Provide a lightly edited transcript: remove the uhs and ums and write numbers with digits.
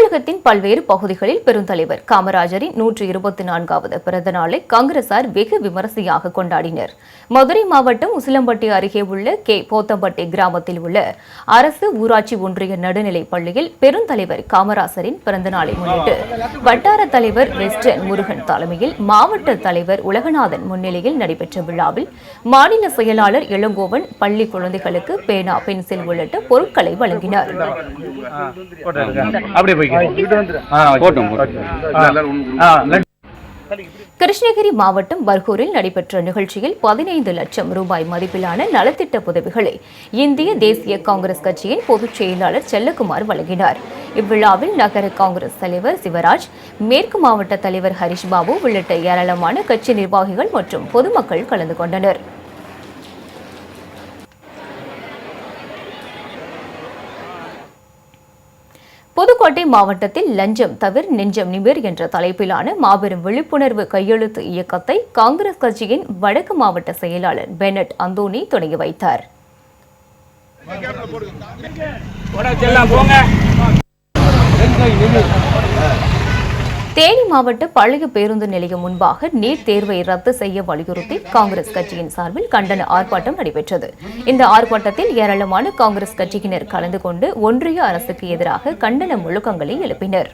தமிழகத்தின் பல்வேறு பகுதிகளில் பெருந்தலைவர் காமராஜரின் 124வது பிறந்த நாளை காங்கிரசார் வெகு விமரிசையாக கொண்டாடினர். மதுரை மாவட்டம் உசிலம்பட்டி அருகே உள்ள போத்தம்பட்டி கிராமத்தில் உள்ள அரசு ஊராட்சி ஒன்றிய நடுநிலைப் பள்ளியில் பெருந்தலைவர் காமராஜரின் பிறந்த நாளை முன்னிட்டு வட்டார தலைவர் வெஸ்டர்ன் முருகன் தலைமையில் மாவட்ட தலைவர் உலகநாதன் முன்னிலையில் நடைபெற்ற விழாவில் மாநில செயலாளர் இளங்கோவன் பள்ளி குழந்தைகளுக்கு பேனா, பென்சில் உள்ளிட்ட பொருட்களை வழங்கினார். கிருஷ்ணகிரி மாவட்டம் பர்கூரில் நடைபெற்ற நிகழ்ச்சியில் 15 லட்சம் ரூபாய் மதிப்பிலான நலத்திட்ட உதவிகளை இந்திய தேசிய காங்கிரஸ் கட்சியின் பொதுச் செயலாளர் செல்லக்குமார் வழங்கினார். இவ்விழாவில் நகர காங்கிரஸ் தலைவர் சிவராஜ், மேற்கு மாவட்ட தலைவர் ஹரிஷ்பாபு உள்ளிட்ட ஏராளமான கட்சி நிர்வாகிகள் மற்றும் பொதுமக்கள் கலந்து கொண்டனர். புதுக்கோட்டை மாவட்டத்தில் லஞ்சம் தவிர நெஞ்சம் நிமிர் என்ற தலைப்பிலான மாபெரும் விழிப்புணர்வு கையெழுத்து இயக்கத்தை காங்கிரஸ் கட்சியின் வடக்கு மாவட்ட செயலாளர் பெனட் அந்தோனி தொடங்கி வைத்தார். தேனி மாவட்ட பழைய பேருந்து நிலையம் முன்பாக நீட் தேர்வை ரத்து செய்ய வலியுறுத்தி காங்கிரஸ் கட்சியின் சார்பில் கண்டன ஆர்ப்பாட்டம் நடைபெற்றது. இந்த ஆர்ப்பாட்டத்தில் ஏராளமான காங்கிரஸ் கட்சியினர் கலந்து கொண்டு ஒன்றிய அரசுக்கு எதிராக கண்டன முழக்கங்களை எழுப்பினர்.